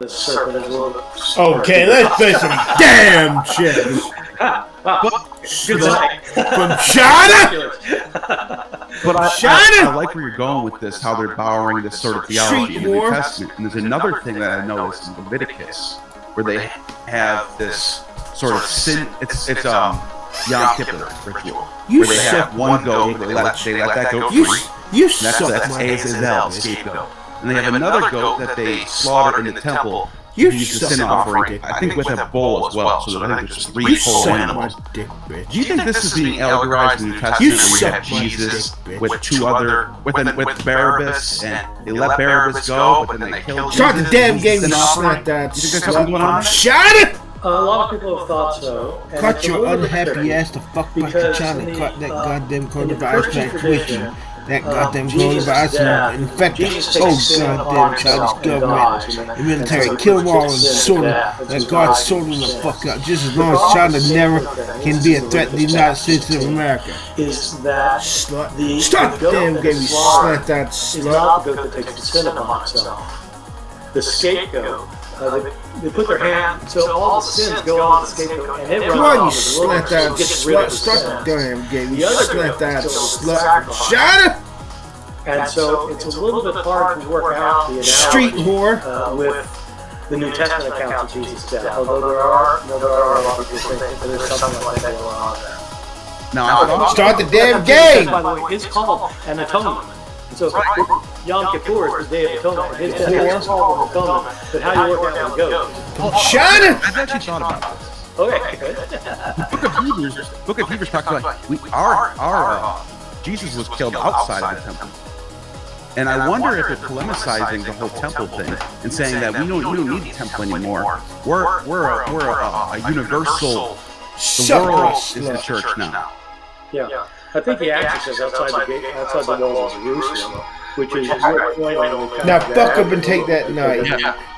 this serpent is a little bit. Okay, let's play some damn chess. From China? But I like where you're going with this, how they're borrowing this sort of theology in the New Testament. And there's another thing that I noticed in Leviticus, where they have this sort of sin. It's Yom Kippur ritual, where they have one goat, they let that goat free. That's Azazel, the scapegoat. And they have another goat that they slaughter in the temple. Use the sin offering, I think, with a bowl as well. So I think there's 3 full animals. Do you think this is being allegorized in the New Testament, where you have Jesus with 2 other, with Barabbas, and they let Barabbas go, but then they kill Jesus? Start the damn game, you slut that slut. Shut it! A lot of people have thought so. Cut your unhappy ass to fuck back to China. Cut that goddamn coronavirus back twitching. That goddamn coronavirus infected. Oh goddamn Chinese government. The military kill them all and sort them. That God sort them the fuck out. Just as long as China never can be a threat to the United States of America. Is that slut? Stop the damn game, you slut that slut. Is not the goat that takes the sin upon itself. The scapegoat. They put their hand, so all the sins go on the scapegoat, and it runs Come on, you off slut that slut. Start the damn game, you slut that slut. Shut up! And so it's a little bit hard to work out the analogy street whore with the New Testament accounts of Jesus' death, although there are a lot of people think that there's something like that going on there. Now, start the damn game! By the way, is called an atonement. And so Yom Kippur is the Day of Atonement. His death is called an atonement, but how you work out the goat? Shut it! I've actually thought about this. Okay, good. The Book of Hebrews talks about Jesus was killed outside of the temple. And I wonder if they're polemicizing the whole temple thing and saying that we don't need the temple anymore. We're a universal. The world is the church now. Yeah, I think he actually says outside the walls of Jerusalem, which is your point on the. Now fuck up and take that night.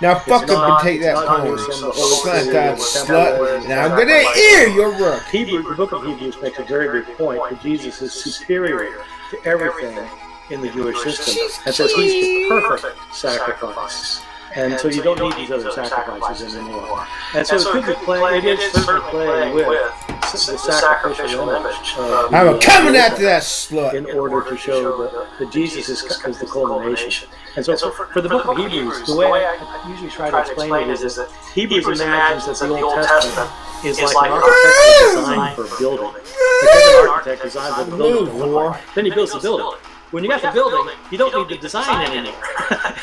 Now fuck up and take that poem. Slut that slut. Now I'm gonna hear your work. The Book of Hebrews makes a very big point that Jesus is superior to everything in the Jewish system, and says he's the perfect sacrifice. And so you don't need these other sacrifices anymore. And so it is certainly playing with the sacrificial image. I'm coming after that slut. In order to show that Jesus is the culmination. And so for the Book of Hebrews, the way I usually try to explain it is that Hebrews imagines that the Old Testament is like an architectural design for a building. Because an architect designs what the building will look like. Then he builds the building. When you got the building, you don't need the design anymore.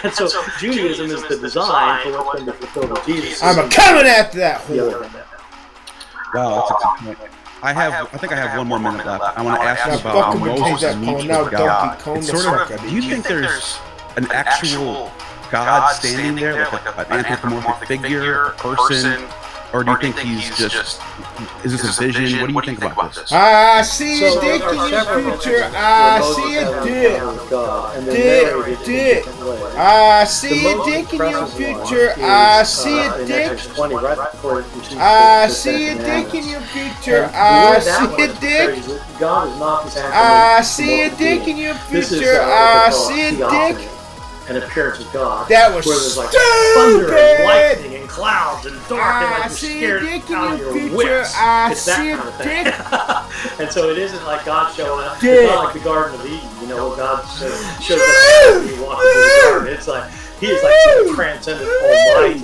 And so Judaism is the design for what's going to fulfill the Jesus. I'm coming after that whore. Wow, that's a good point. I think I have 1 more minute left. I want to ask you about how Moses meets with God. It's sort of, do you think there's an actual God standing there, like an anthropomorphic figure, person? Or do you think he's just, is this a vision? What do you think about this? I see a dick in your future. I see a dick. Dick. I see a dick in your future. I see a dick. I see a dick in your future. I see a dick. I see a dick in your future. I see a dick. An appearance of God. That was where there's like stupid. Thunder and lightning and clouds and dark and like I you're see scared a dick in out of your your future. wits. I It's that see kind a of thing. dick. And so it isn't like God showing up. Dick. It's not like the Garden of Eden, you know, where God shows up when you walk into the garden. It's like he is like some transcendent Almighty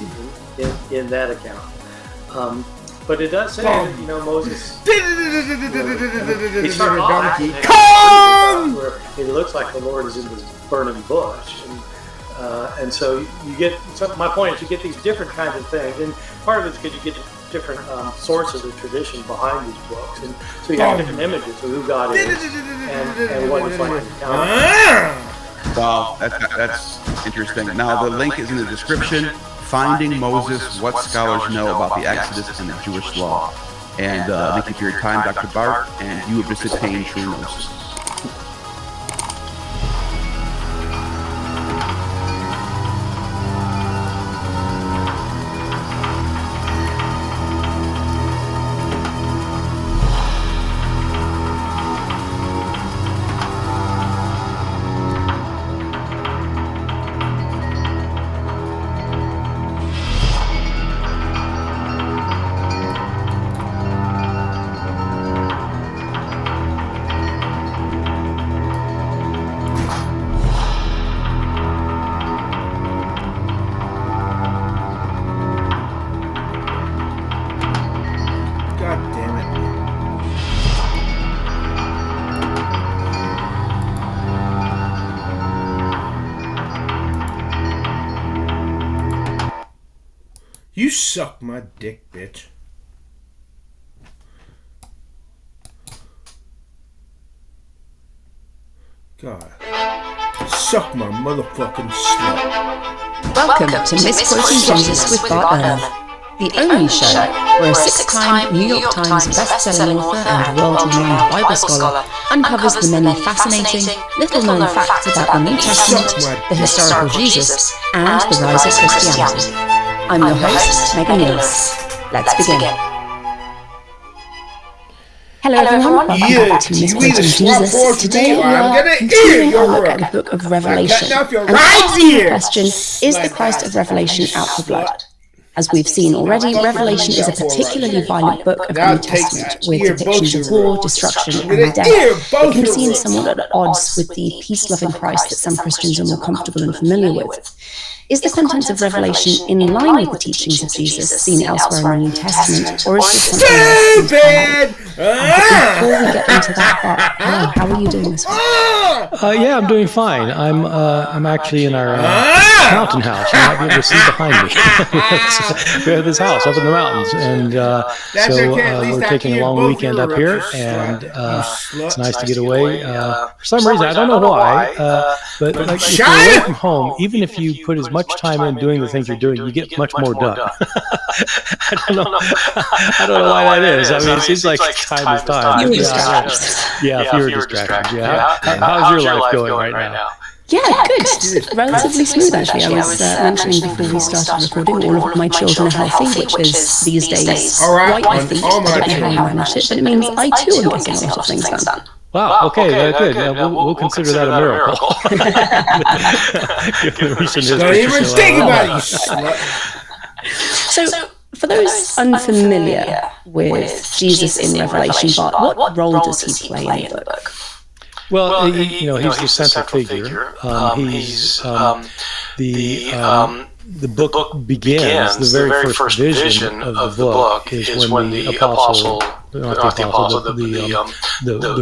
in that account. But it does say that, you know, Moses. He started off where it looks like the Lord is in this burning bush. And so you get, my point is you get these different kinds of things, and part of it's because you get different sources of tradition behind these books, and so you have different images of who God is and what it's like to encounter. Wow, that's interesting. Now the link is in the description. Finding Moses, what scholars know about the Exodus and the Jewish law. And thank you for your time, Dr. Bart, and you have just attained true gnosis. You suck my dick, bitch. God. Suck my motherfucking slut. Welcome to Misquoting Jesus with Bart Earl, the only show where a 6-time New York Times best-selling author and world-renowned Bible scholar uncovers the many fascinating, little-known facts about the New Testament, the historical Jesus, and the rise of Christianity. I'm your host, Megan Lewis. Let's begin. Hello everyone, welcome back to Misquoting Jesus. Today we are continuing our look at the book of Revelation. And the question, is the Christ of Revelation out for blood? As we've seen already, Revelation is a particularly violent book of the New Testament, with depictions of war, destruction, and death. It can seem somewhat at odds with the peace-loving Christ that some Christians are more comfortable and familiar with. Is the content of Revelation in line with the teachings of Jesus seen elsewhere in the New Testament, or is it stupid? Before we get into that part, hello, how are you doing this week? Yeah, I'm doing fine. I'm actually in our mountain house. You might be able to see behind me. We have this house up in the mountains, and so we're taking a long weekend up here, and it's nice to get away. For some reason, I don't know why, but like if you're away from home, even if you put as much time in doing the things you're doing, you get much more done. I don't know why that is. I mean, it seems like time is time. Fewer distractions. Yeah, fewer distractions. Yeah. How's your life going right now? Yeah, good. Relatively smooth, actually. I was mentioning before we started recording, all of my children are healthy, which is these days quite healthy. I don't know how I managed it, but it means I too am getting a lot of things done. Wow, okay, good. We'll consider that a miracle. Don't even think about it, you slut. So, for those unfamiliar with Jesus in Revelation, Bart, what role does he play in the book? Well, he's the central figure. He's the book begins. The very first vision of the book is when the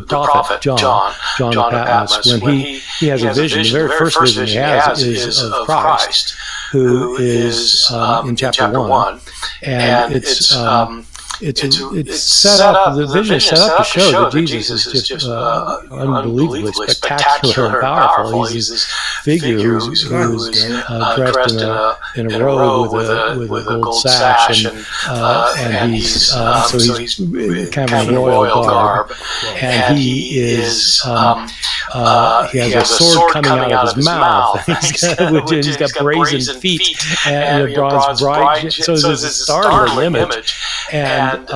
prophet John of Patmos, when he has a vision. The very first vision he has is of Christ, who is in chapter 1, and it's set up. The vision is set up to show that Jesus is just unbelievably spectacular and powerful. He's this figure who's dressed in a robe with a gold sash, and he's kind of a royal garb, and he is he has a sword coming out of his mouth. He's got brazen feet, and draws bright. So it's a startling image. And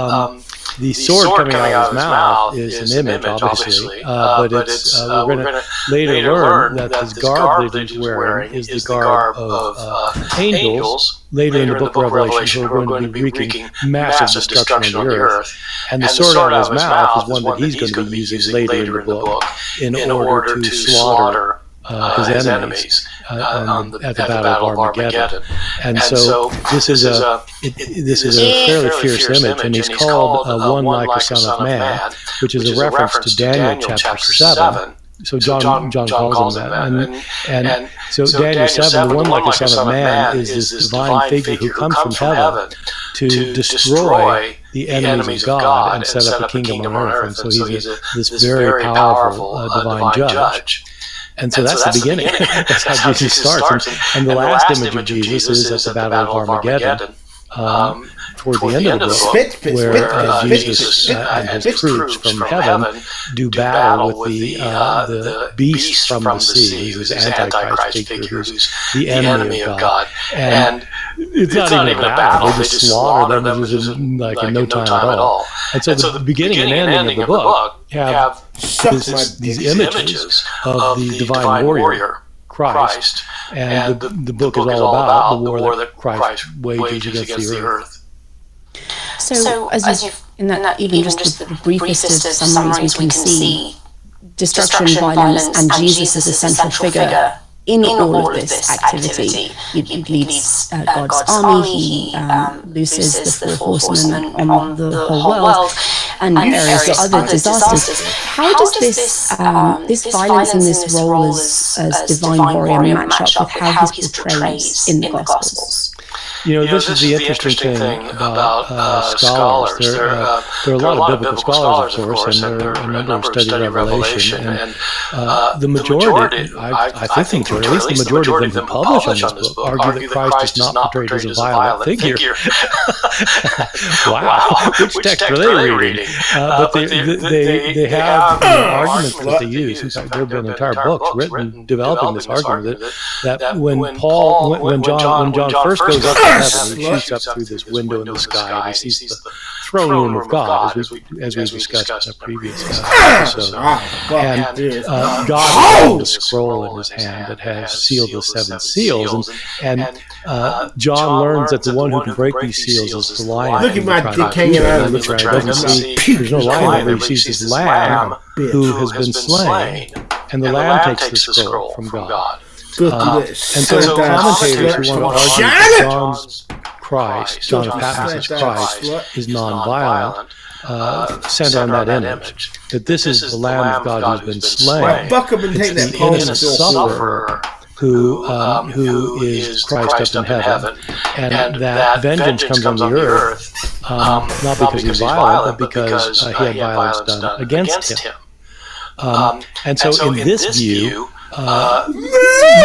the sword coming out of his mouth is an image, obviously, but it's we're going to later learn that this garb that he's wearing is the garb of angels. Later in the book of Revelation, who are going to be wreaking massive destruction on the earth. And the sword out of his mouth is one that he's going to be using later in the book in order to slaughter his enemies at the Battle of Armageddon. And so this is a fairly fierce image, and he's called one like the Son of Man, which is a reference to Daniel chapter 7. So John calls him that, and so Daniel 7, the one like the Son of Man, is this divine figure who comes from heaven to destroy the enemies of God and set up a kingdom on earth. And so he's this very powerful divine judge. And so that's the beginning. That's how Jesus starts. And the last image of Jesus is at the Battle of Armageddon, toward the end of the book, where Jesus and his troops from heaven do battle with the beast from the sea, who's this Antichrist figure, who's the enemy of God. And it's not even a battle. They just slaughter them in no time at all. And so the beginning and ending of the book have these images of the divine warrior, Christ, and the book is all about the war that Christ wages against the earth. So as you've, in that even just the briefest of summaries we can see, destruction, violence, and Jesus as a central figure in all of this activity. He leads God's army, he looses the four horsemen on the whole world, and various other disasters. How does this violence and this role as divine warrior match up with how he's portrayed in the Gospels? this is the interesting thing about scholars. There are a lot of biblical scholars, of course, and there are a number of study Revelation. And the majority, I think the majority, at least the majority of them who publish on this book, argue that Christ is not portrayed as a violent figure. Wow, which text are they reading? But they have arguments that they use. In fact, there have been entire books written developing this argument that when John first goes up to heaven, he shoots up through this window in the sky and he sees the throne room of God, as we discussed in a previous episode. And God holds a scroll in his hand that has sealed the 7 seals, and John learns that the one who can break these seals is the lion. Look at my dick hanging out of the There's no lion there, but he sees this lamb who has been slain, and the lamb takes the scroll from God. And so commentators who want to argue John's Christ, John of Patmos's Christ, is non-violent, center on that image, that this is the Lamb of God who's been slain. It's the innocent sufferer who is Christ up in heaven, and that vengeance comes on the earth, not because he's violent, but because he had violence done against him. And so in this view,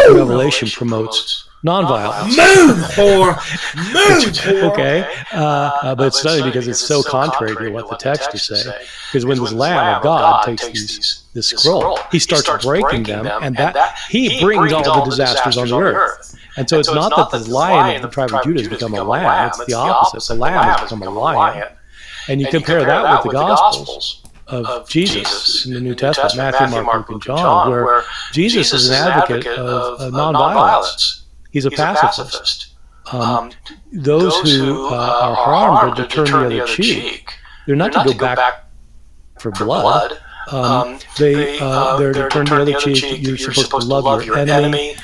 Revelation promotes nonviolence. Move, whore! Move, okay, but it's funny because it's so contrary to what the text is saying. Because when this Lamb of God takes this scroll, he starts breaking them, and that he brings all the disasters on the earth. And so it's not that the lion of the tribe of Judah has become a lamb; it's the opposite. The lamb has become a lion, and you compare that with the Gospels of Jesus in the New Testament, Matthew, Mark, Luke, and John, where Jesus is an advocate of nonviolence. He's a pacifist. Those who are harmed are to turn the other cheek. They're not to go back for blood. They're to turn the other cheek. You're supposed to love your enemy.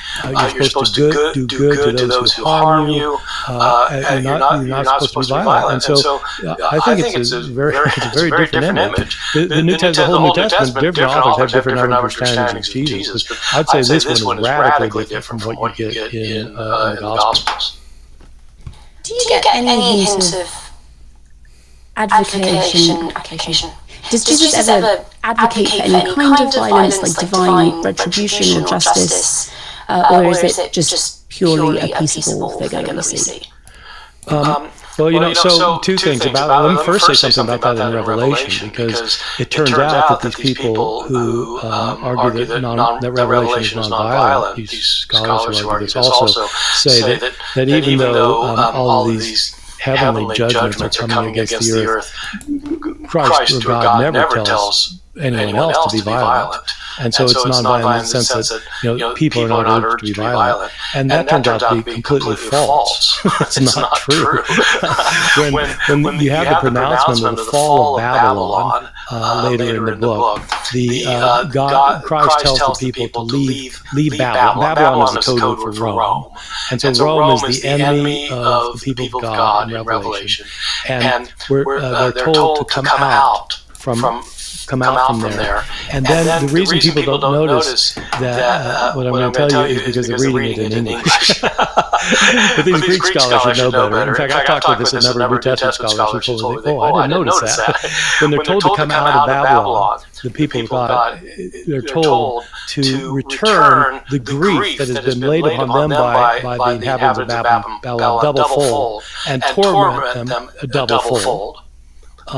You're supposed to do good to those who harm you. You're not supposed to be violent. And so I think it's a very different image. The whole New Testament, different authors have different understandings of Jesus. But I'd say this one is radically different from what you get in the Gospels. Do you get any hint of advocation? Does Jesus ever advocate for any kind of violence, like divine retribution or justice, or is it just purely a peaceable figure that we see? So two things about it. Let me first say something about that in Revelation, because it turns out that these people who argue that Revelation is non-violent, these scholars who argue this also say that even though all of these heavenly judgments are coming against the earth, Christ or God never tells anyone else to be violent. And so it's non-violent in the sense that people are not urged to be violent. And that turns out to be completely false. It's not true. when you have the pronouncement of the fall of Babylon later in the book, Christ tells the people to leave Babylon. Babylon is the code word for Rome. And so Rome is the enemy of the people of God in Revelation. And they're told to come out from there. And then the reason people don't notice that what I'm going to tell you is because they're reading it in English. But these Greek scholars should know better. In fact, I've talked with this with another New Testament scholars who told me, I didn't notice that. When they're told to come out of Babylon, the people of God, they're told to return the grief that has been laid upon them by the inhabitants of Babylon double-fold, and torment them a double-fold. For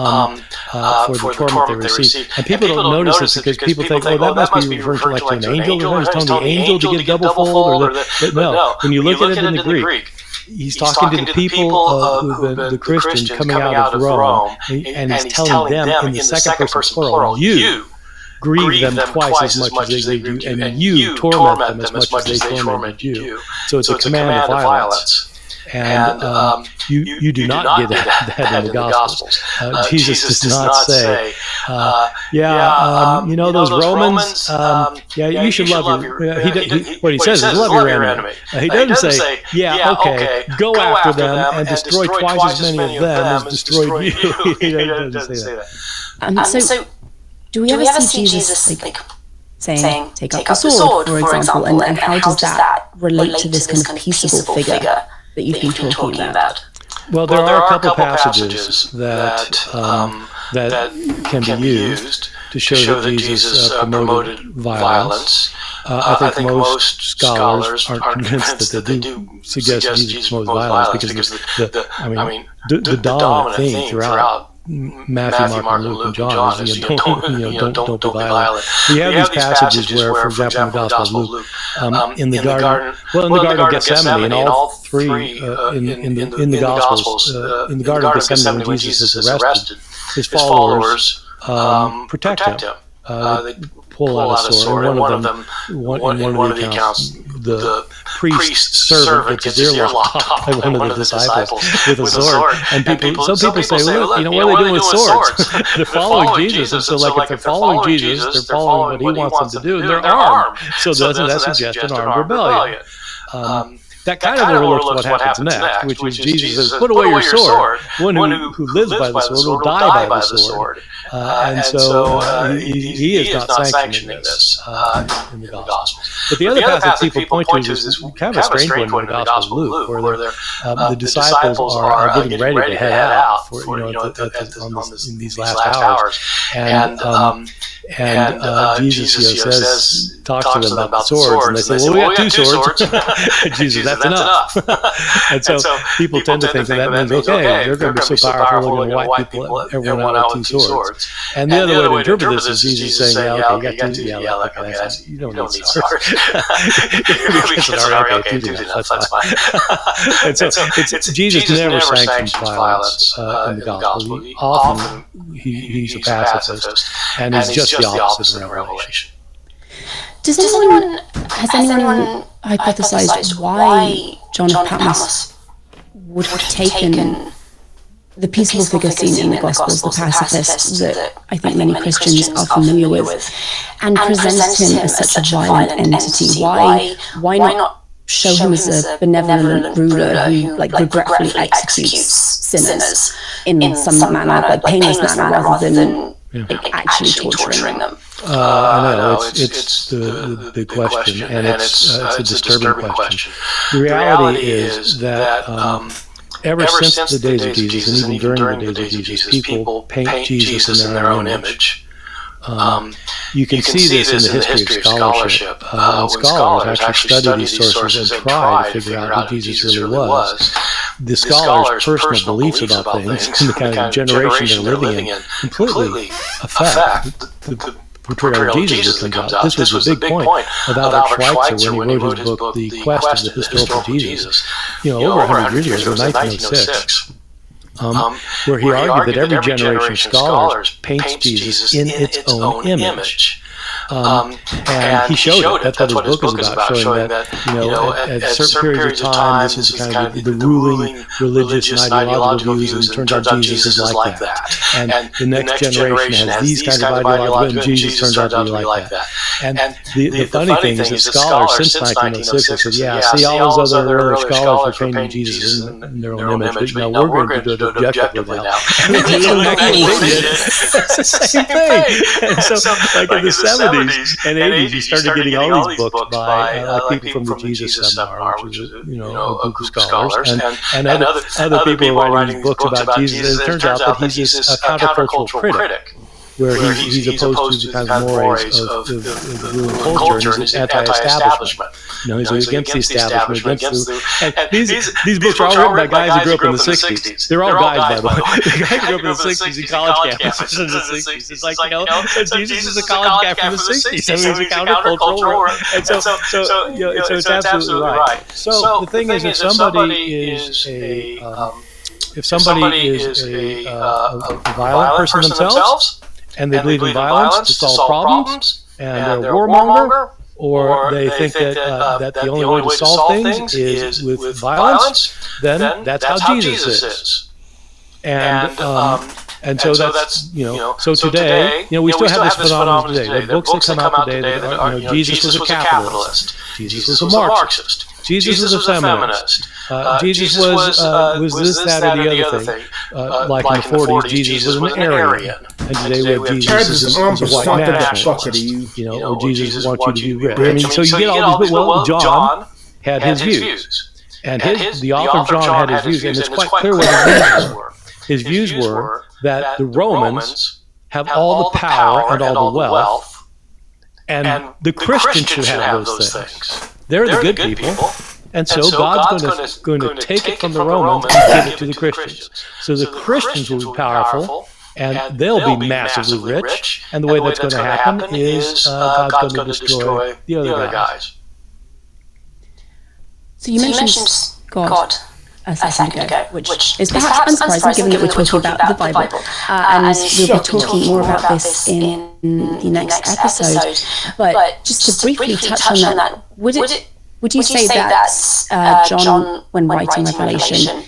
the torment they receive. And people don't notice this because people think, that must be referring to like an angel. He's telling the angel to give double-fold. But no, when you look at it in the Greek, he's talking to the people who've been the Christians coming out of Rome, and he's telling them in the second person plural, you grieve them twice as much as they grieve you, and you torment them as much as they torment you. So it's a command of violence. And you do not get that in the Gospels. Jesus does not say, those Romans, you should love your... what he says is love your enemy. He doesn't say, go after them and destroy twice as many of them as destroyed you. He doesn't say that. So do we ever see Jesus saying, take up the sword, for example, and how does that relate to this kind of peaceable figure that you've been talking about? Well, there are a couple passages that can be used to show that Jesus promoted violence. I think most scholars aren't convinced that they do suggest Jesus promotes violence because the dominant theme throughout Matthew, Mark, Luke, and John is don't be violent. We have these passages where, for example, in the Gospel of Luke, in the Garden of Gethsemane, in all three in the Gospels, in the Garden of Gethsemane, when Jesus is arrested, his followers protect him. They pull out a sword, and one of the accounts, the priest's servant gets his ear lopped off by one of the disciples with a sword. And some people say, look, what are they doing with swords? They're following Jesus, and so if they're following Jesus, they're following what he wants them to do, and they're armed. So doesn't that suggest an armed rebellion? That kind of overlooks what happens next, which is Jesus says, put away your sword. One who lives by the sword will die by the sword. And so he is not sanctioning this in the Gospels. But the other passage people point to is kind of a strange one in the Gospel of Luke, where the disciples are getting ready to head out in these last hours. And Jesus talks to them about the swords, and they say, well, we got 2 swords. Jesus, that's enough. And so people tend to think that means, okay, they're going to be so powerful, they're going to wipe everyone out with 2 swords. And the other way to interpret this is Jesus saying, yeah, okay, you got 2, you don't need swords. That's fine. And so Jesus never sanctions violence in the Gospel. Often he's a pacifist, and he's just the opposite in Revelation. Has anyone hypothesized why John of Patmos would have taken the peaceable figure seen in the Gospels, the pacifist that I think many Christians are familiar with, and presents him as such a violent entity? Why not show him as a benevolent ruler who regretfully executes sinners in some manner, painless manner, rather than actually torturing them? I know, it's the big question, and it's a disturbing question. The reality is that ever since the days of Jesus, and even during the days of Jesus, people paint Jesus in their own image. You can see this in the history of scholarship. When scholars actually study these sources and try to figure out who Jesus really was, the scholars' personal beliefs about things and the kind of generation they're living in completely affect the portrayal of Jesus that comes out. This was the big point of Albert Schweitzer when he wrote his book, The Quest of the Historical Jesus, over 100 years ago, in 1906. Where he argued that every generation of scholars paints Jesus in its own image. And he showed it. That's what his book is about, showing that, at certain periods of time, this is kind of the ruling religious and ideological views, and it turns out Jesus is like that. And the next generation has these kinds of ideologies, and Jesus turns out to be like that. And the funny thing is that scholars since 1906 have said, yeah, see, all those other earlier scholars were painting Jesus in their own image, but now we're going to do it objectively now. It's the same thing. And so, in the 70s and 80s, you started getting all these books by people from the Jesus Seminar, which is a group of scholars, and other people are writing books about Jesus. And it turns out that he's a countercultural critic, where he's opposed to the kind of mores of the ruling culture, and he's anti-establishment. He's against the establishment. And these books are all written by guys who grew up in the 60s. They're all guys, by the way. The guy who grew up in the 60s in college campuses in the 60s. It's like, Jesus is a college guy from the 60s. I mean, he's a countercultural. And so it's absolutely right. So the thing is, if somebody is a violent person themselves, and they believe in violence to solve problems, and they're a warmonger, or they think that the only way to solve things is with violence, then that's how Jesus is. And so that's, so today, we still have this phenomenon today. There are books that come out today that are, Jesus was a capitalist, Jesus was a Marxist, Jesus was a feminist, Jesus was this, that, or the other thing. Like in the 40s, Jesus was an Aryan. And today we have Jesus is a white nationalist, or Jesus wants you to be rich. I mean, so you get all these, John had his views. And the author of John had his views, and it's quite clear what his views were. His views were that the Romans have all the power and all the wealth, and the Christians should have those things. They're the good people. And so God's going to take it from the Romans and give it to the Christians. So the Christians will be powerful, and they'll be massively rich. And the way that's going to happen is God's going to destroy the other guys. So you mentioned God a second ago, which is perhaps unsurprising given that we're talking about the Bible. And we'll be talking more about this in the next episode. But just to briefly touch on that, would you say that John, when writing Revelation,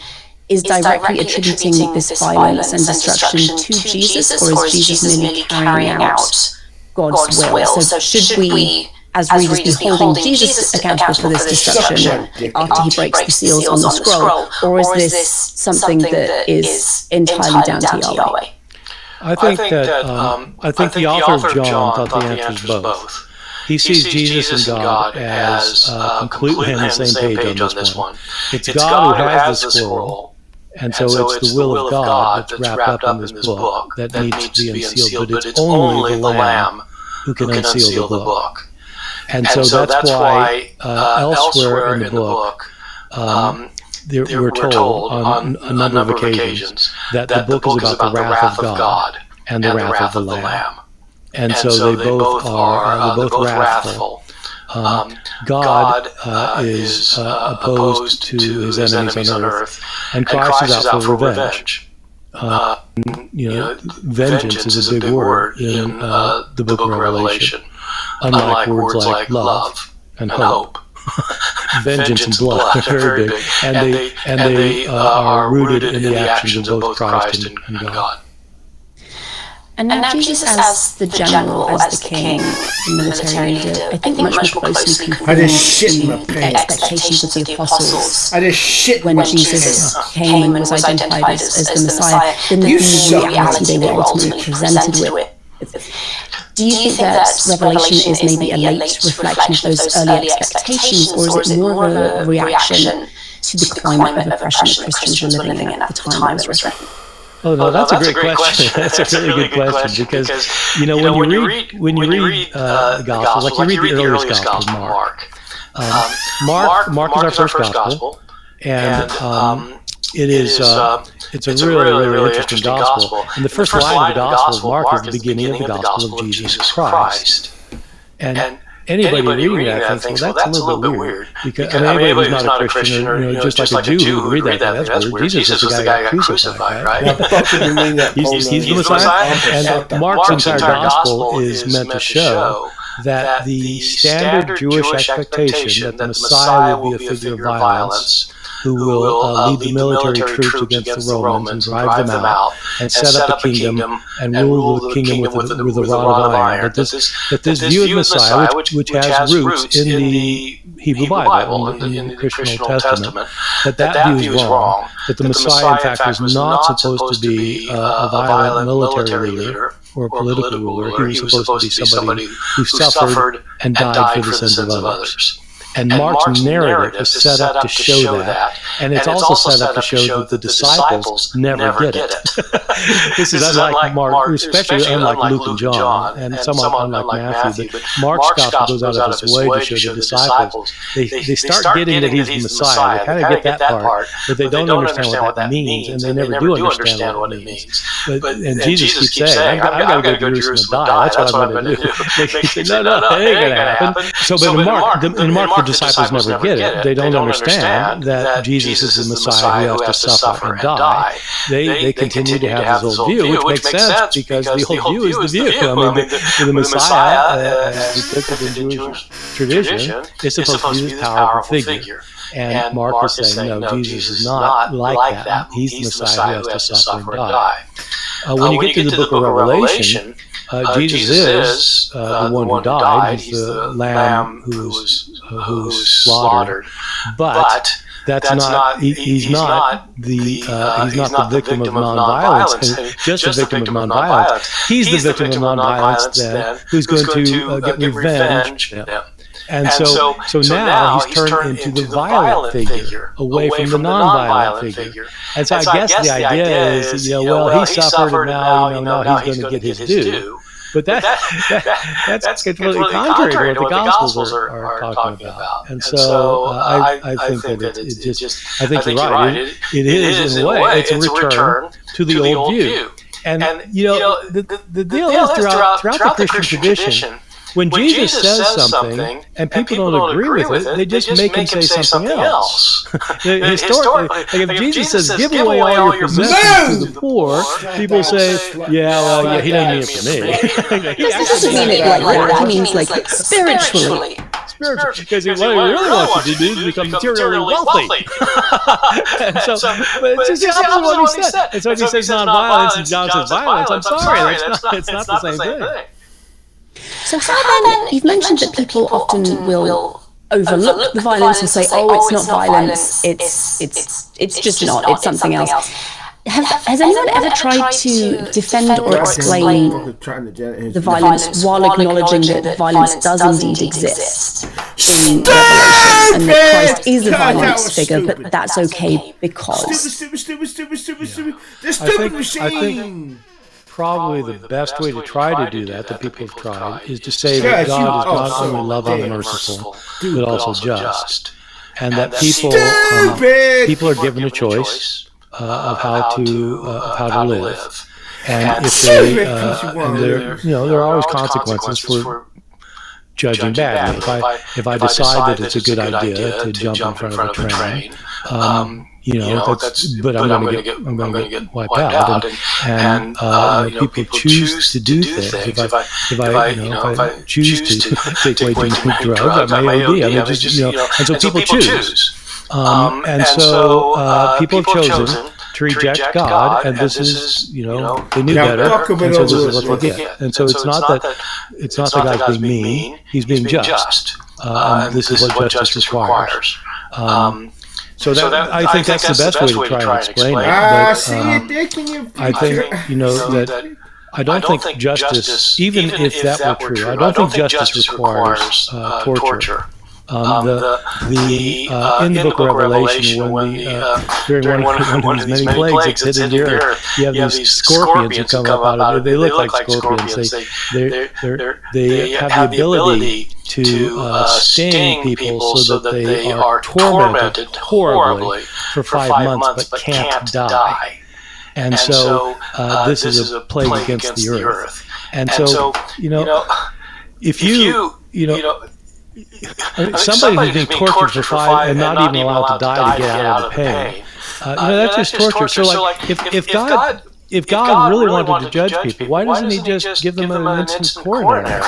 is directly attributing this violence and destruction to Jesus, or is Jesus merely carrying out God's will? So should we, as readers, be holding Jesus accountable for this destruction after he breaks the seals on the scroll, or is this something that is entirely down to Yahweh? I think the author of John thought the answer is both. He sees Jesus and God as completely on the same page on this one. It's God who has the scroll, and so it's the will of God that's wrapped up in this book that needs to be unsealed, but it's only the Lamb who can unseal the book. And so that's why elsewhere in the book, we're told on a number of occasions that the book is about the wrath of God and the wrath of the Lamb. And so they both are wrathful. God is opposed to his enemies on earth and cries out for revenge. Vengeance is a big word in the book of Revelation, unlike words like love and hope. Vengeance and blood are very big, and they are rooted in the actions of both Christ and God. And now Jesus as the general, as the king, the military leader, I think much more closely conforms to the expectations of the apostles when Jesus came and was identified as the Messiah, than the reality they were ultimately presented with. Do you think that Revelation is maybe a late reflection of those early expectations, or is it more of a reaction to the climate of oppression that Christians were living in at the time it was written? Oh no, that's a great question. That's a really good question because when you read the Gospels, like you read the earliest Gospel, Mark is our first Gospel, and it's a really interesting Gospel. And the first line of the Gospel of Mark is the beginning of the Gospel of Jesus Christ, and anybody reading that thinks, well, that's a little bit weird. Because anybody who's not a Christian, or just like a Jew who would read that, that's weird. Jesus is the guy who got crucified, right? He's the Messiah. And Mark's entire Gospel is meant to show that the standard Jewish expectation that the Messiah will be a figure of violence, who will lead the military troops against the Romans and drive them out and set up a kingdom and rule the kingdom with a rod of iron. That this view of the Messiah, which has roots in the Hebrew Bible, in the Christian Old Testament, that view is wrong. That the Messiah, in fact, was not supposed to be a violent military leader or a political ruler. He was supposed to be somebody who suffered and died for the sins of others. And Mark's narrative is set up to show that. And it's also set up to show that the disciples never get it. This is unlike Mark, especially unlike Luke and John, and somewhat unlike Matthew. But Mark's gospel goes out of its way to show the disciples. They start getting that he's the Messiah. They kind of get that part, but they don't understand what that means, and they never do understand what it means. And Jesus keeps saying, I've got to go to Jerusalem and die. That's what I'm going to do. They say, no, that ain't going to happen. So, but in Mark, the disciples never get it. They don't understand that Jesus is the Messiah who has to suffer and die. They continue to have this old view, which makes sense because the old view is the view. I mean, the Messiah, as depicted in Jewish tradition, is supposed to be this powerful figure. And Mark is saying, no, Jesus is not like that. He's the Messiah who has to suffer and die. When you get to the book of Revelation, Jesus is the one who died. He's the lamb who was slaughtered. But that's not. He's not the victim of nonviolence. Just the victim of nonviolence. He's the victim of nonviolence then, who's going to get revenge. And so now he's turned into the violent figure, away from the non-violent figure. And so I guess the idea is, well, he suffered, and now he's going to get his due. But that's completely contrary to what the Gospels are talking about. And so I think that it just, I think you're right. It is, in a way, it's a return to the old view. And the deal is throughout the Christian tradition, when Jesus says something and people don't agree with it, they just make him say something else. Historically, like if Jesus says, "Give away all your possessions to the poor," people say, "Yeah, he doesn't mean it for me." He doesn't mean it like that. He means like spiritually. Because what he really wants you to do is become materially wealthy. And so, but it's just the opposite of what he said. And so when he says non-violence and John says violence, I'm sorry, it's not the same thing. So how then, you've mentioned that people often will overlook the violence and say, oh, it's not violence, it's just not, it's something else. Has anyone ever tried to defend or explain the violence while acknowledging that violence does indeed exist in Revelation, and that Christ is a violence figure, but that's okay because? I think probably the best way to try to do that people have tried, is to say that God is not only loving and merciful, but also just. And that people are given a choice of how to live. And if they, and there are always consequences for judging badly. If I decide that it's a good idea to jump in front of a train, but I'm going to get wiped out, and people choose to do things. If I choose to take away too many drugs, I may OD. And so people choose. And so people have chosen to reject God, and this is, they knew better, and so this is what they get. And so it's not the guy's being mean, he's being just. And this is what justice requires. So I think that's the best way to try and explain it. I think, that I don't think justice, even if that were true, I don't think justice requires torture. In the book of Revelation, when during one of these many plagues that's hit the earth, you have these scorpions that come up out of it. They look like scorpions. They have the ability to sting people so that they are tormented horribly for 5 months but can't die. And so this is a plague against the earth. And so, if somebody who's being tortured for 5 and not even allowed to die to get out of the pain, that's just torture. So like, if God really wanted to judge people, why doesn't he just give them an instant coronary?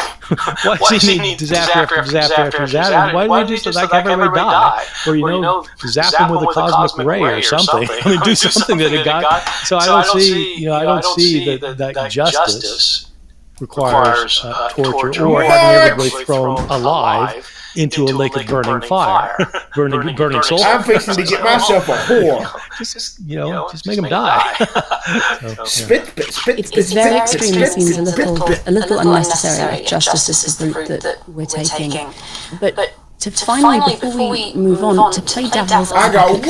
Why does he need disaster after disaster after disaster? And why do you just have everybody die? Or, zap them with a cosmic ray or something. Do something that God. So I don't see that justice requires torture or having everybody thrown alive into a lake of burning fire, burning souls. I'm fixing to get myself a whore. Just make them die. It's very extreme. It seems a little unnecessary if justice is the route that we're taking. But to finally, before we move on, to play devil's advocate,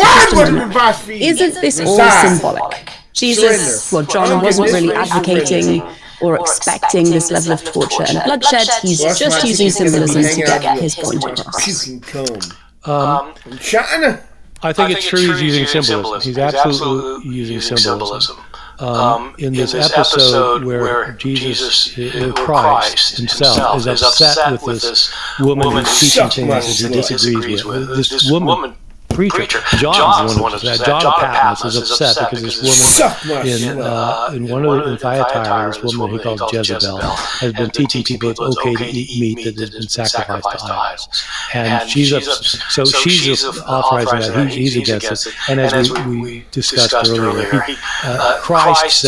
isn't this all symbolic? Jesus, John wasn't really advocating or expecting this level of torture and bloodshed. He's just using symbolism to get his point across. I think it's true he's using symbolism. He's absolutely using symbolism. In this episode where Christ himself is upset with this woman who's teaching things that he disagrees with. This woman preacher. John's one of that. John Patmos is upset because this woman in one of the Thyatira, this woman he calls Jezebel, has been teaching people it's okay to eat meat that has been sacrificed to idols. And she's authorizing that. He's against it. And as we discussed earlier, Christ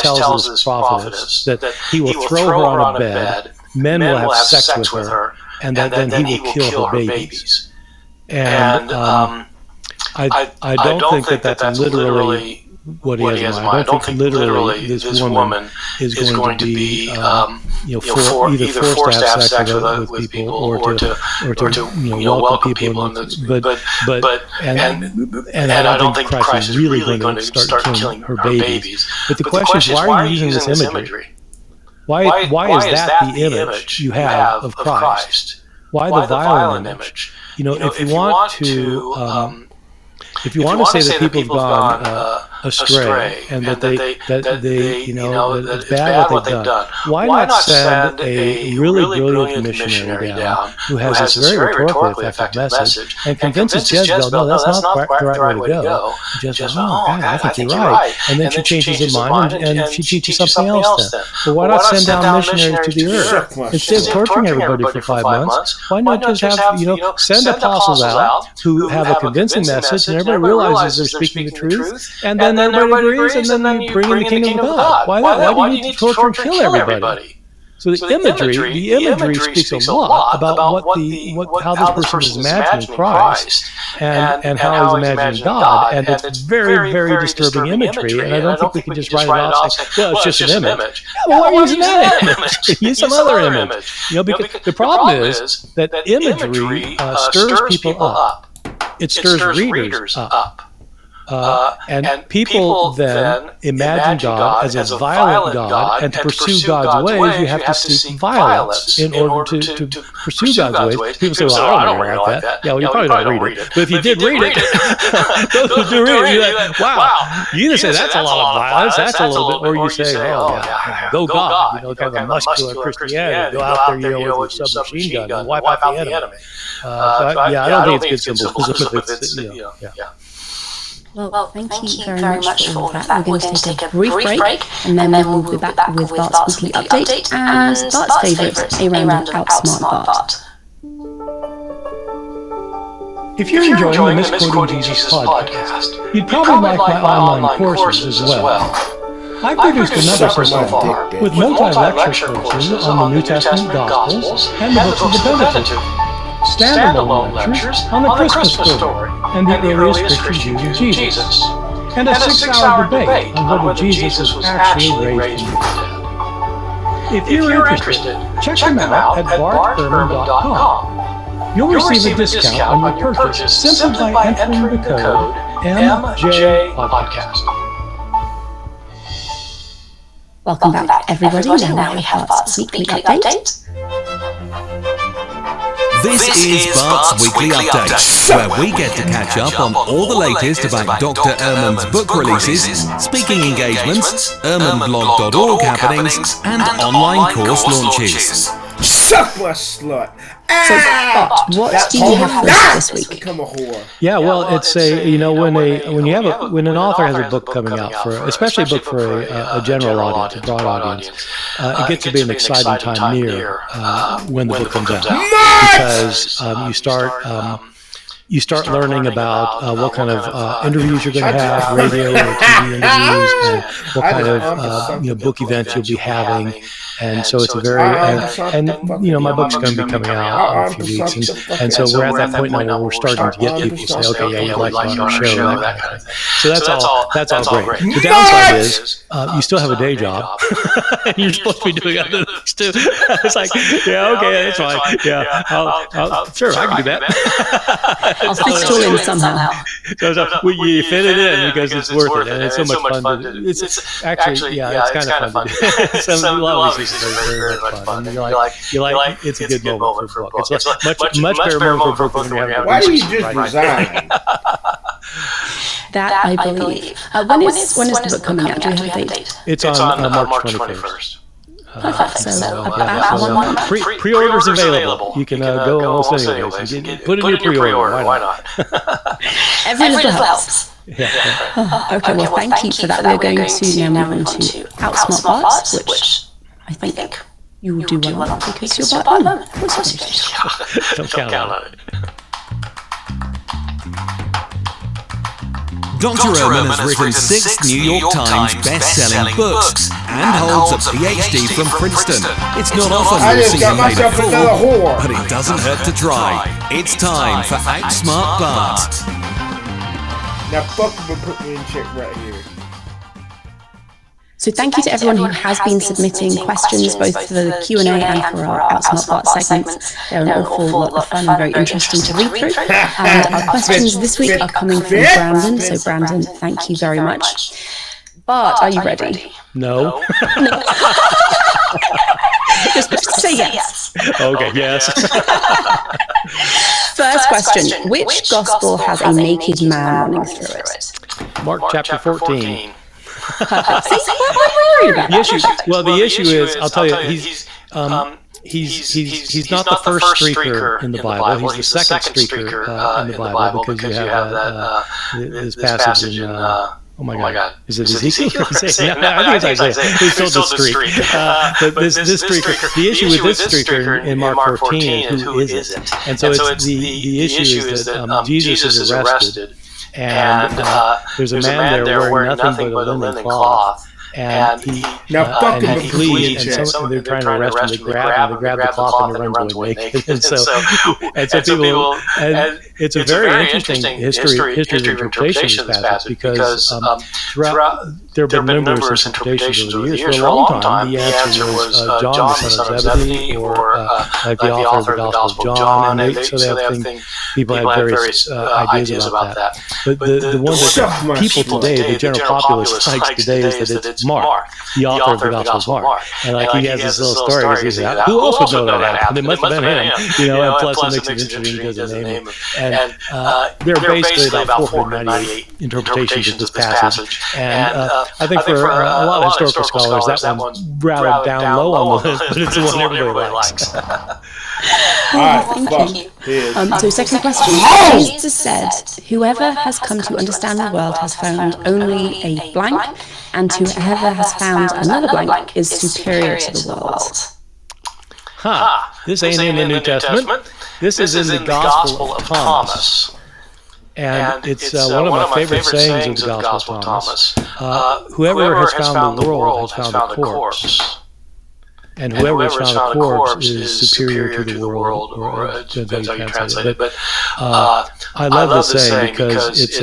tells his prophetess that he will throw her on a bed, men will have sex with her, and then he will kill her babies. And I don't think that that's literally what he has in mind. I don't think literally this woman is going to be either forced to have sex with people or to welcome people. And I don't think Christ is really going to start killing her babies. But the question is, why are you using this imagery? Why is that the image you have of Christ? Why the violent image? If you want to say that people have gone astray and that it's bad what they've done, why not send a really brilliant missionary down who has this very rhetorically effective message and convinces Jezebel, no, that's not the right way to go. Jezebel, oh, God, I think you're right. And then she changes her mind and she teaches something else then. But why not send down missionaries to the earth? Instead of torturing everybody for 5 months, why not just have, send apostles out who have a convincing message and everybody realizes they're speaking the truth, and then everybody agrees, and then you bring in the kingdom of God. Why do you need to torture and kill everybody? So the imagery speaks a lot about how this person is imagining Christ and how he's imagining God, and it's very, very disturbing imagery. And I don't think we can just write it off and say, well, it's just an image. Yeah, well, why are you using that image? Use some other image. Because the problem is that imagery stirs people up. It stirs readers up. And people then imagine God as a violent God, and to pursue God's ways, you have to seek violence in order to pursue God's ways. People say, well, I don't read like that. Yeah, well, you probably don't read it. But if you did read it, those who do read it, you're like, wow, you either say that's a lot of violence, that's a little bit, or you say, oh, yeah, go God, kind of a muscular Christianity, go out there, with your submachine gun and wipe out the enemy. I don't think it's good symbolism. Well, thank you very much for all of that. We're going to take a brief break, and then we'll be back with Bart's weekly update and Bart's favourite, a round of Outsmart Bart. If you're enjoying the Misquoting Jesus podcast, you'd probably like my online courses as well. I've produced another so far with multi-lecture courses on the New Testament Gospels and the books of the Pentateuch. Standalone lectures on the Christmas story and the earliest Christian views of Jesus, and a 6-hour debate on whether Jesus was actually raised from the dead. If you're interested, check them out at bartberman.com. You'll receive a discount on your purchase simply by entering the code MJPodcast. Welcome back, everybody. Now we have Bart's weekly update. This is Bart's Weekly Update, where we get to catch up on all the latest about Dr. Ehrman's book releases, speaking engagements, ehrmanblog.org happenings, and online course launches. Suckless slut! So, Bart, what do you have for us this week? Become a whore. Yeah, well, it's when an author has a book coming out especially a book for a general audience, a broad audience, it gets to be an exciting time near when the book comes out, because you start learning about what kind of interviews you're going to have, radio or TV interviews, and what kind of book events you'll be having. And so it's a very my book's going to be coming out in a few weeks, and so we're at that point now where we're starting to get people to say, okay, yeah, we'd like you on our show, that kind of thing. So that's all great. The downside is you still have a day job, and you're supposed to be doing other things too. It's like, yeah, okay, that's fine. Yeah, sure, I can do that. I'll fit it all in somehow. So you fit it in because it's worth it, and it's so much fun. It's actually, it's kind of fun to do. A lot of these things are very much fun. And you're like, it's a good moment for a book. It's much better moment for a book than you have. Why do you just resign? That I believe. When is the book coming out? Do you have a date? It's on March 21st. Perfect. So about 1 month. Pre-orders available. You can go almost anyways. Put in your pre-order. Why not? Every little helps. Yeah. Okay, well, thank you for that. We're going to now move on to Outsmart Bart, which I think you will do well on because you're Bart Berman. Don't count on it. Dr. Ehrman has written 6 New York Times best-selling books and holds a PhD from Princeton. It's not often you'll see him made a fool, but it doesn't hurt to try. It's time for Outsmart Bart. Now fuck him and put me in check right here. So thank you to everyone who has been submitting questions, both for the Q&A and for our Outsmart Bart segments. They're an awful lot of fun and very interesting to read through. And our questions this week are coming from Brandon. So Brandon, thank you very much. Bart, are you ready? No. Just say yes. Okay, yes. First question. Which gospel has a naked man running through it? Mark chapter 14. Perfect. See, why are you worried about that? The issue is, I'll tell you, he's not the first streaker in the Bible. He's the second streaker in the Bible, because you have this passage in. Oh my God! Is it Ezekiel? No, I think it's Isaiah. Who told the streak? But this streaker. The issue with this streaker in Mark 14 is who isn't. And so it's the issue is that Jesus is arrested, and there's a man there wearing nothing but a linen cloth. And he flees, and they're trying to arrest him. They grab the cloth, and he runs away naked. And so people, and it's a very interesting history of interpretation of this passage, because throughout there have been numerous interpretations over the years. For a long time, the answer was John, the son of Zebedee, or like the author of the Gospel of John. And so they have people have various ideas about that. But the one that people today, the general populace likes today, is that it's Mark, the author of the Gospel of Mark. And like he has this little story, because he says, who else would know that happened? It must have been him, and plus it makes it interesting because of the name. And there are basically about 498 interpretations of this passage. And I think for a lot of historical scholars, that one's rather down low on the list, but it's the one everybody likes. Thank you. So second question. Jesus said, whoever has come to understand the world has found only a blank, and whoever has found another blank is superior to the world. This ain't in the New Testament. This is in the Gospel of Thomas. And it's one of my favorite sayings of the Gospel of Thomas. Whoever has found the world has found a corpse. And whoever has found a corpse is superior to the world, or depends how you translate it. But I love this saying, because it's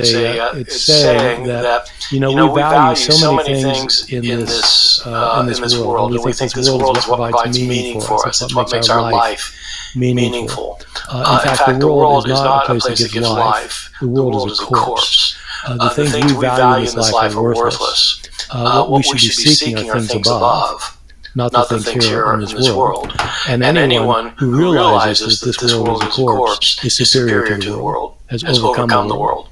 saying that we value so many things in this world. And we think this world is what provides meaning for us. It's what makes our life meaningful. In fact, the world is not a place that gives life. The world is a corpse. The things we value in this life are worthless. What we should be seeking are things above, not the things here in this world. And anyone who realizes that this world is a corpse is superior to the world, has overcome the world.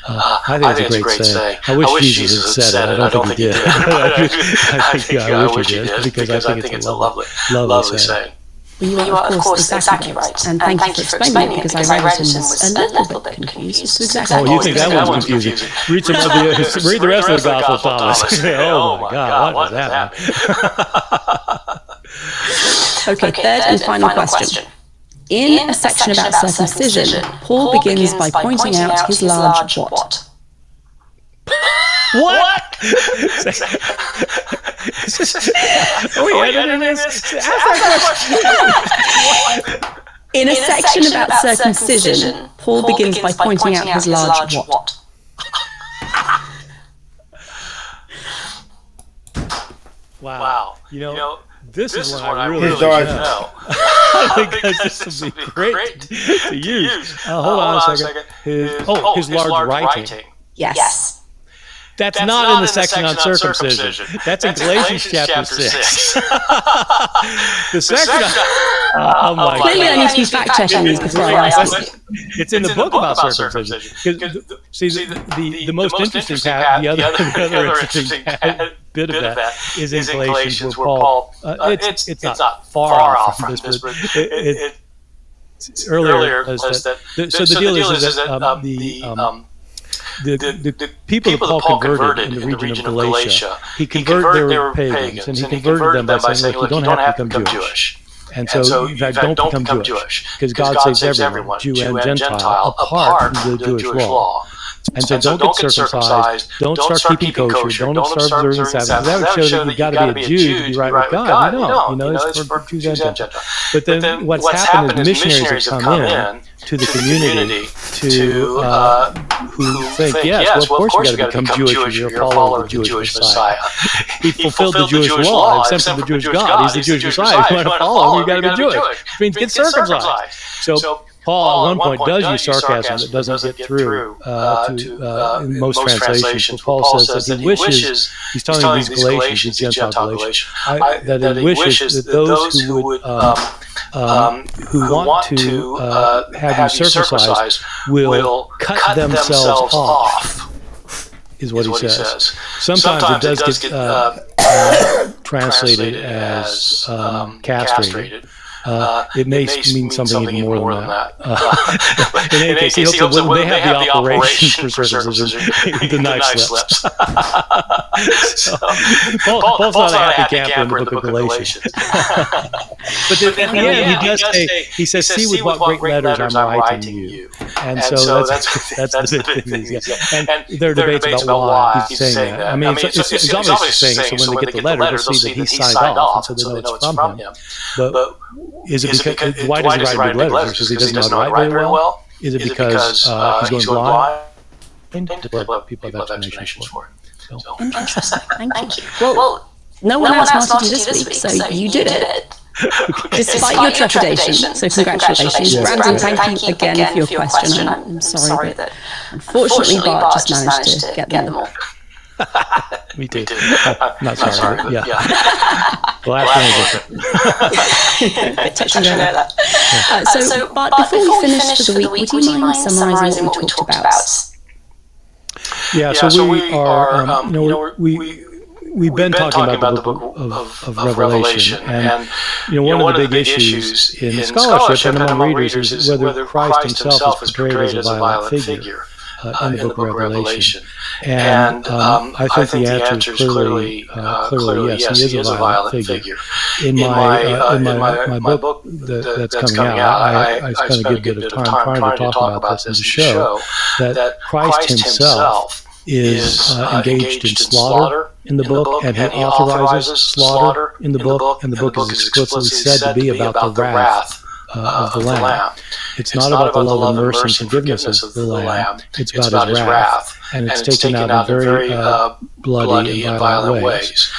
I think it's a great saying. I wish Jesus had said it. I don't think he did. I wish he did, because I think it's a lovely saying. Well, you are, of course, exactly right. And thank you for explaining it, because I read it and was a little bit confused. So exactly. Oh, you think that one's confusing? Read the rest of the Gospel of Thomas. Oh my God, what does that mean? Okay, third and final question. In a section about circumcision, Paul begins by pointing out his large what? What? In a section about circumcision, Paul begins by pointing out his large what? Wow. This is one I really don't know. Because this would be great to use. Hold on a second. His large writing. Yes. That's not in the section on circumcision. That's in Galatians chapter 6. The section on... Clearly I need to be fact-checking these before I ask you. It's in the book about circumcision. See, the most interesting part, the other interesting bit of that is in Galatians, where Paul... It's not far off from this, but earlier was that... So the deal is that the people that Paul converted in the region of Galatia, they were pagans, and he converted them by saying, look, you don't have to become Jewish. And so, in fact, don't become Jewish, because God saves everyone, Jew and Gentile, apart from the Jewish law. And so don't get circumcised. Don't start keeping kosher. Don't start observing the Sabbath. That would show that you've got to be a Jew to be right with God. You know, it's for Jews and Gentiles. But then what's happened is missionaries have come in to the community who think, yes, well, of course you got to become Jewish. You're a follower of the Jewish Messiah. He fulfilled the Jewish law, except for the Jewish God. He's the Jewish Messiah. If you want to follow him, you got to be Jewish. Which means get circumcised. So Paul at one point does use sarcasm that doesn't get through in most translations. But Paul says that he wishes, he's telling these Galatians, these Gentile Galatians, that he wishes that those who would who want to have you circumcised will cut themselves off, is what he says. Sometimes it does get translated as castrated. It may mean something even more than that. In any case, he hopes that they have the operation for circumcision, the knife slips. So, Paul's not a happy camper in the book of Galatians. But at the end, he says, see with what great letters I'm writing you. And so that's the big thing he's got. And there are debates about why he's saying that. I mean, he's obviously saying it, so when they get the letter, they'll see that he signed off, and so they know it's from him. But is it because why does he write big letters? Because he doesn't know how to write very well? Is it because he's going blind? People have explanations for it. So. Interesting. Thank you. Well, no one else wanted to do this week, so you did it. Despite your trepidation. So congratulations. Brandon, thank you again for your question. I'm sorry that unfortunately Bart just managed to get them all. Me too. Not sorry. Yeah. The last one was a bit touch and go there. So, Bart, before we finish for the week, would you mind summarising what we talked about? Yeah, so we are, we've been talking about the book of Revelation, and one of the big issues in scholarship and among readers is whether Christ himself is portrayed as a violent figure in the book of Revelation. And I think the answer is clearly yes, he is a violent figure. In my book that's coming out, I spent a good bit of time trying to talk about this and to show that Christ himself is engaged in slaughter in the book, and he authorizes slaughter in the book, and the book is explicitly said to be about the wrath of the Lamb. It's not about the love and mercy and forgiveness of the Lamb. It's about his wrath, and it's taken out in very bloody and violent ways.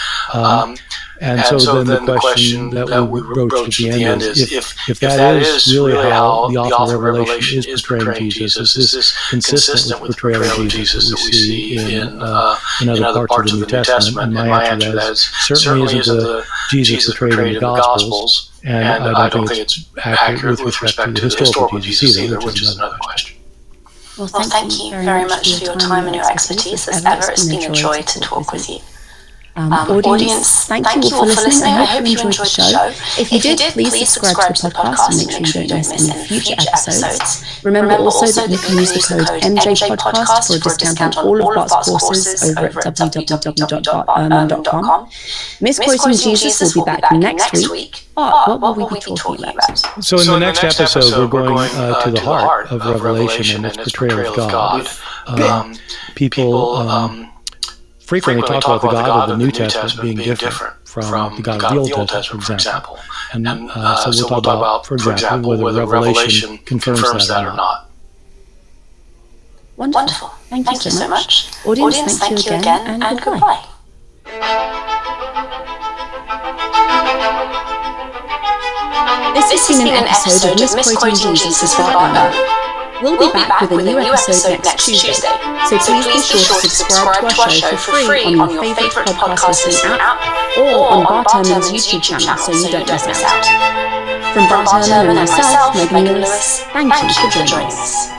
And so then the question that we broached at the end is, if that is really how the author of Revelation is portraying Jesus, is this consistent with the portrayal of Jesus that we see in other parts of the New Testament? And my answer to that is certainly isn't the Jesus portrayed in the Gospels, and I don't think it's accurate with respect to the historical Jesus either, which is another question. Well, thank you very much for your time and your expertise. As ever, it's been a joy to talk with you. Audience, thank you all for listening. I hope you enjoyed the show. If you did, please subscribe to the podcast and make sure you don't miss any future episodes. Remember also that you can use the code MJPodcast for a discount on all of Bart's courses over at www.barterman.com. Misquoting Jesus will be back next week. Bart, what will we be talking about? So in the next episode, we're going to the heart of Revelation and its portrayal of God. People frequently talk about the God of the New Testament being different from the God of the Old Testament, for example. And so we'll talk about, for example, whether Revelation confirms that or not. Wonderful. Thank you so much. Audience, thank you again, and goodbye. This has been an episode of Misquoting Jesus with Bart. We'll be back with a new episode next Tuesday, so please be sure to subscribe to our show for free on your favourite podcast listening app or on Bart Ehrman's YouTube channel so you don't miss out. From Bart Ehrman and myself, Megan Lewis, thank you for joining us.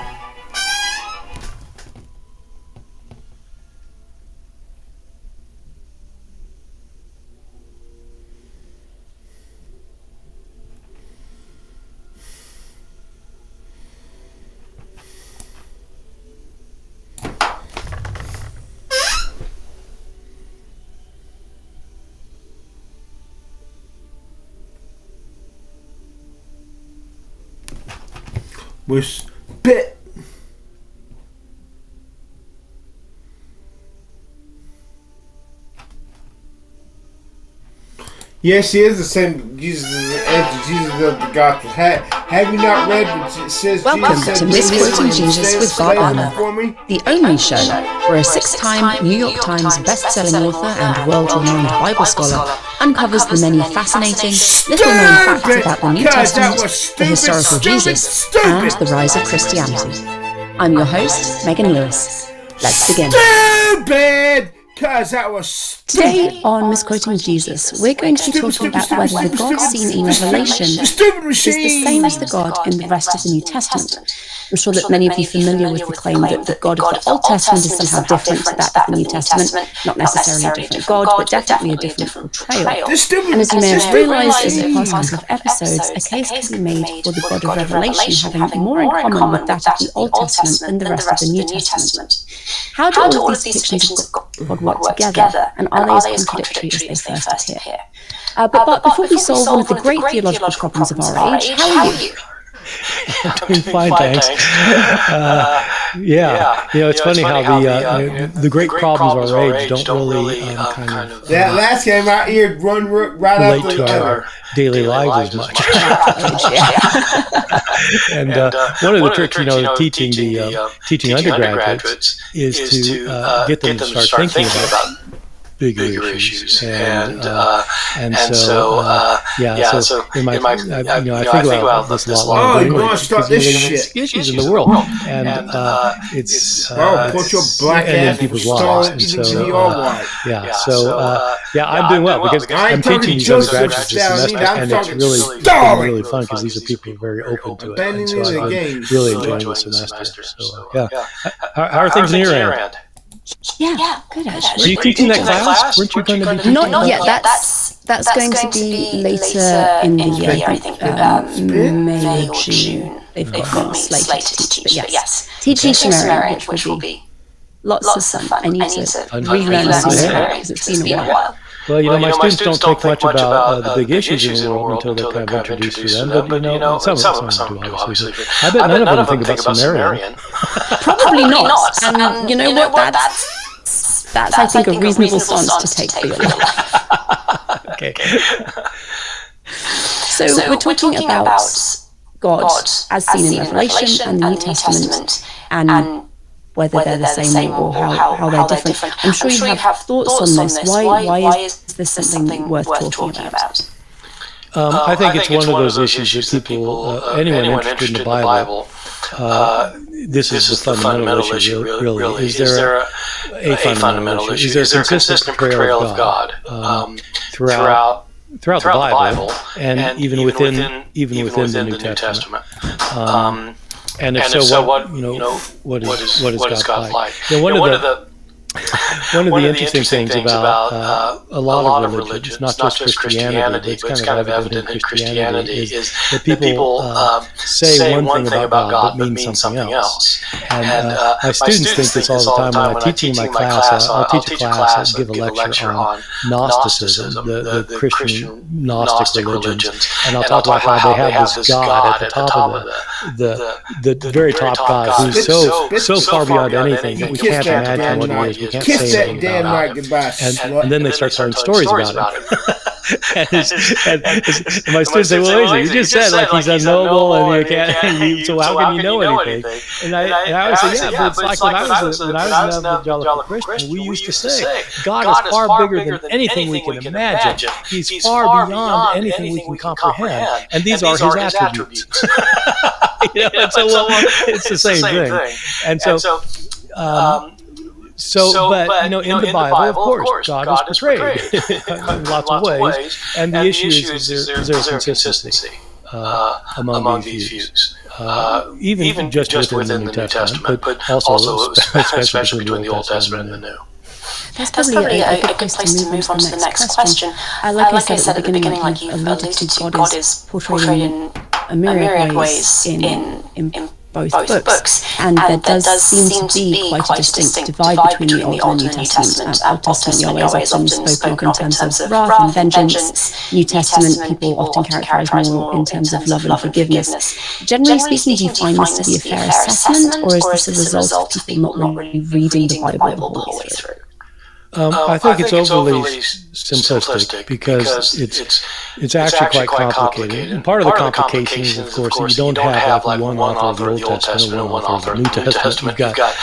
Was bit Yes, he is the same Jesus as Jesus of the Gospel. Have you not read what it says? Welcome to Misquoting Jesus with Bart Ehrman, the only show where a 6-time New York Times best-selling author and world-renowned Bible scholar uncovers the many fascinating, little-known facts about the New Testament, the historical Jesus, and the rise of Christianity. I'm your host, Megan Lewis. Let's begin. Stupid! Cause that was Today on Misquoting Jesus, we're going to be talking about whether the God seen in Revelation is the same as the God in the rest of the New Testament. I'm sure that many of you are familiar with the claim that the God of the Old Testament is somehow different to that of the New Testament, not necessarily a different God, but definitely a different portrayal. And as you may have realised in the past couple of episodes, a case can be made for the God of Revelation having more in common with that of the Old Testament than the rest of the New Testament. How do all of these depictions of God work together, and are they as contradictory as they first appear? But before we solve one of the great theological problems of our age, how are you? I'm doing fine, thanks. It's funny how the great problems of our age don't really kind of that last game out here run right up relate to our daily lives as much. And one of the tricks, teaching undergraduates is to get them to start thinking about bigger issues, and so in my I think about this a lot longer. You want to start this shit? Issues in the world, and it's put your black ass people's lives, and so I'm doing well because I'm teaching these undergraduates this semester, and it's really fun because these are people who are very open to it, and so I've been really enjoying the semester. So how are things in your end? Yeah, good actually. Are you teaching that class? Weren't you going to be? Not yet. That's going to be later in the year. I think May or June. They've got me slated to teach. But yes, teaching Sumerian, which will be lots of fun. I need to relearn Sumerian because it's been a while. Well, my students don't think much about the big issues in the world until they're kind of introduced to them. But some of them do, obviously. I bet none of them think about Sumerian. Probably not. And you know what? That's I think a reasonable stance to take for your life. Okay. So we're talking about God as seen in Revelation and the New Testament, and whether they're the same or how they're different. I'm sure you have thoughts on this. Why is this something worth talking about? I think it's one of those issues that people, anyone interested in the Bible, this is the fundamental issue, really. Is there a fundamental issue? Is there a consistent portrayal of God throughout the Bible, and even within the New Testament? And if so, what is God like? One of the interesting things about a lot of religions, not just Christianity, but it's kind of evident in Christianity, is that people say one thing about God but mean something else. And my students think this all the time. When I teach in my class, I'll teach a class, I'll give a lecture on Gnosticism, the Christian Gnostic religions, and I'll talk about how they have this God at the top of the very top God who's so far beyond anything that we can't imagine what he is. We can't kiss say that damn right goodbye, and then they start telling stories about him. and my students say, "Well, you just said like he's unknowable, and you can't. So how can you know anything?" And I always say, "Yeah, but it's like when I was an evangelical Christian, we used to say God is far bigger than anything we can imagine. He's far beyond anything we can comprehend, and these are his attributes." And so it's the same thing, and so. But in the Bible, of course, God is portrayed in lots of ways, and the issue is there consistency among these views, even just within the New Testament, but also especially between the Old Testament and the New. That's probably a good place to move on to the next question. Like I said at the beginning, like you alluded to, God is portrayed in a myriad ways in both books, and there does seem to be quite a distinct divide between the Old and the New Testament. Old Testament Yahweh is often spoken of in terms of wrath and vengeance. New Testament people often characterize more in terms of love and forgiveness. Generally speaking, do you find this to be a fair assessment, or is this a result of people not really reading the Bible the whole way through? I think it's overly simplistic because it's actually quite complicated. And part of the complication is, of course, that you don't have like one author of the Old Testament and one author of the New Testament. You've got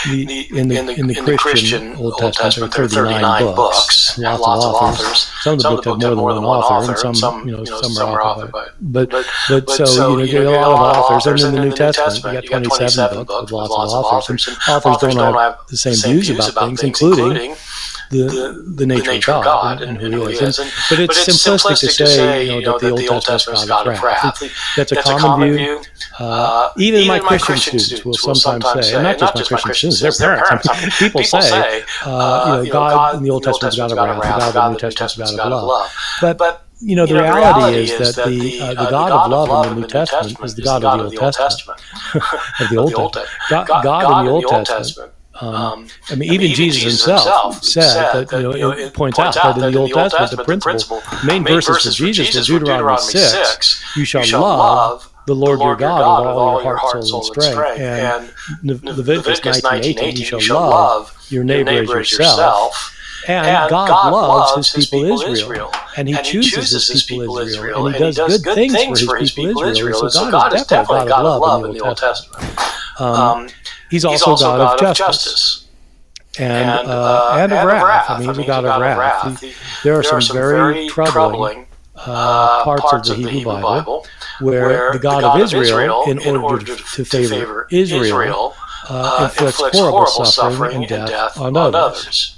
in the Christian Old Testament, there are 39 books, lots of authors. Some of the books have more than one author, and some are authored by. But so you get a lot of authors, and in the New Testament, you got 27 books with lots of authors, and authors don't have the same views about things, including the nature of God and who He is. But it's simplistic to say, that the Old Testament is God of wrath. That's a common view. Even my Christian students will sometimes say, and not just my Christian students, their parents. People say, God in the Old Testament is God of wrath, the God in the New Testament is God of love. But the reality is that the God of love in the New Testament is the God of the Old Testament, of the Old Testament. God in the Old Testament. Even Jesus himself said that, it points out that in the Old Testament, the main verses for Jesus were Deuteronomy 6, you shall love the Lord your God with all your heart, soul, and strength. And Leviticus 19:18, you shall love your neighbor as yourself. And God loves His people Israel, and He chooses His people Israel, and He does good things for His people Israel. So God is definitely a God of love in the Old Testament. He's also God of justice and of wrath. He's a God of wrath. There are some very troubling parts of the Hebrew Bible where the God of Israel, in order to favor Israel, inflicts horrible suffering and death on others.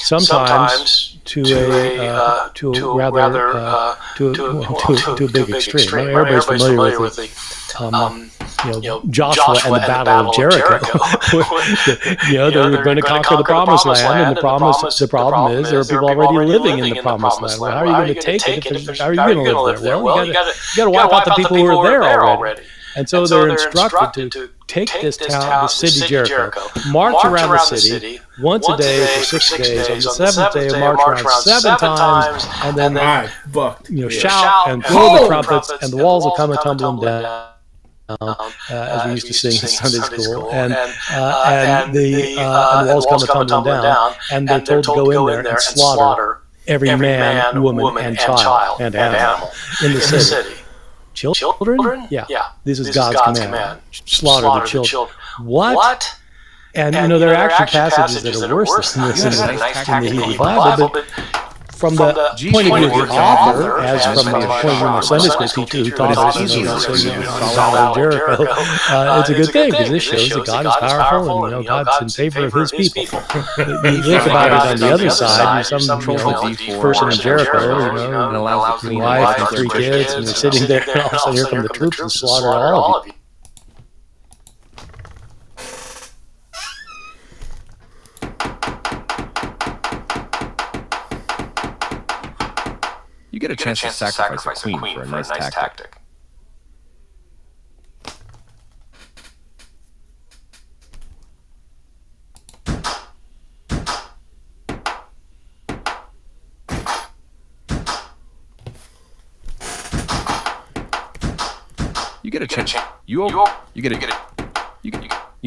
Sometimes to a big extreme. Everybody's familiar with the Joshua and the Battle of Jericho. They're going to conquer the Promised Land, and the problem is there are people already living in the Promised Land. Well, how are you going to take it? How are you going to live there? Well, you got to wipe out the people who are there already. And so they're instructed to take this town, the city Jericho, march around the city once a day for 6 days. On the seventh day, march around 7 times, and then shout and blow the trumpets, and the walls will come and tumbling down. As we used to sing in Sunday school, and the walls come and tumbling down, and they're told to go in there and slaughter every man, woman, and child and animal in the city. Children? Yeah. This is God's command. Slaughter the children. What? And there are actually passages that are worse than this in the Hebrew Bible, but from the point of view of the author, as from the point of view of my Sunday school teacher who taught us the Battle of Jericho, it's a good thing because this shows that God is powerful and God's in favor of His people. You think about it on the other side, you're some person in Jericho, and allows the wife and 3 kids, and you're sitting there, and all of a sudden here come the troops and slaughter all of you. You get a chance to sacrifice a queen for a nice tactic. You get a chance. You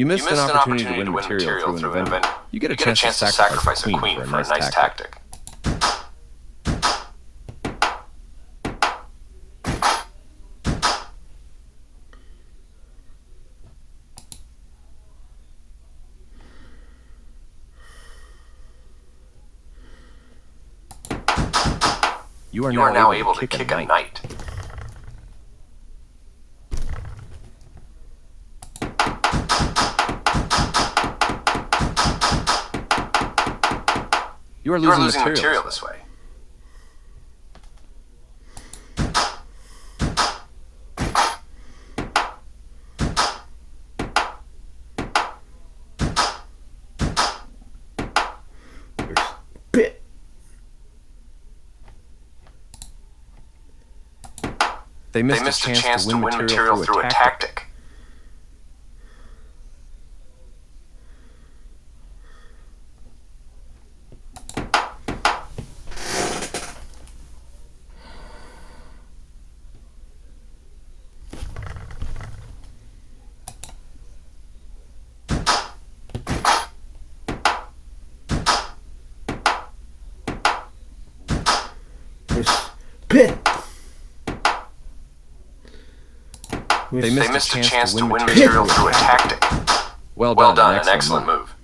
missed an opportunity to win material through an event. You get a chance to sacrifice a queen for a nice tactic. You are now able to kick a knight. You are losing material this way. They missed a chance to win material through a tactic. pit. They missed a chance to win material through a tactic. Well done, an excellent move.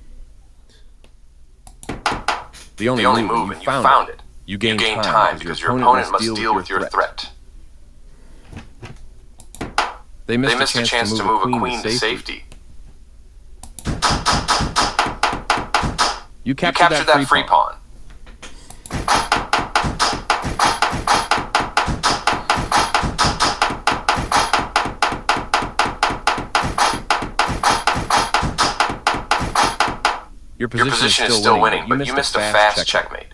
The only move, and you found it. You gain time because your opponent must deal with your threat. They missed a chance to move a queen to safety. You captured that free pawn. Your position is still winning, but you missed a fast checkmate.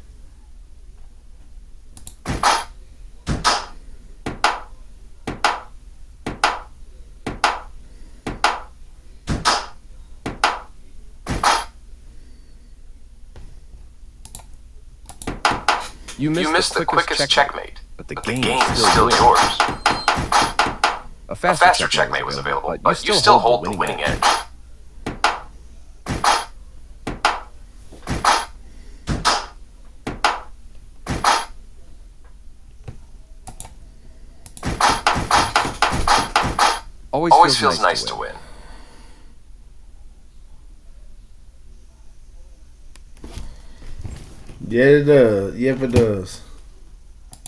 You missed the quickest checkmate, but the game is still yours. A faster checkmate was available, but you still hold the winning edge. Always feels nice to win. Yeah, it does. Yep, it does.